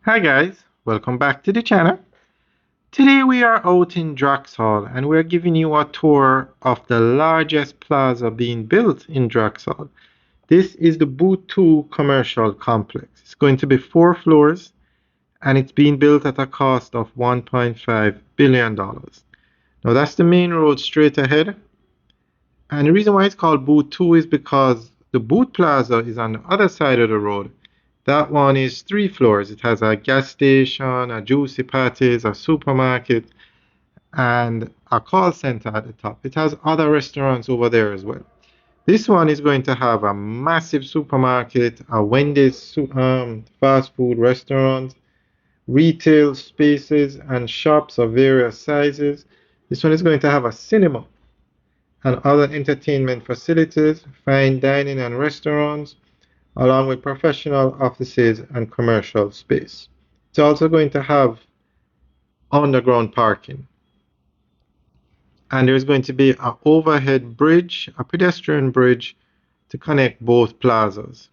Hi guys, welcome back to the channel. Today we are out in Drax and we're giving you a tour of the largest plaza being built in Drax. This is the Boot 2 commercial complex. It's going to be 4 floors and it's being built at a cost of $1.5 billion. Now that's the main road straight ahead. And the reason why it's called Boot 2 is because the Boot Plaza is on the other side of the road. That one is 3 floors. It has a gas station, a juicy patties, a supermarket, and a call center at the top. It has other restaurants over there as well. This one is going to have a massive supermarket, a Wendy's fast food restaurant, retail spaces, and shops of various sizes. This one is going to have a cinema and other entertainment facilities, fine dining and restaurants, along with professional offices and commercial space. It's also going to have underground parking. And there's going to be an overhead bridge, a pedestrian bridge, to connect both plazas.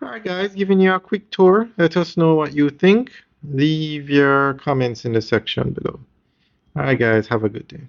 Alright guys, giving you a quick tour. Let us know what you think. Leave your comments in the section below. Alright guys, have a good day.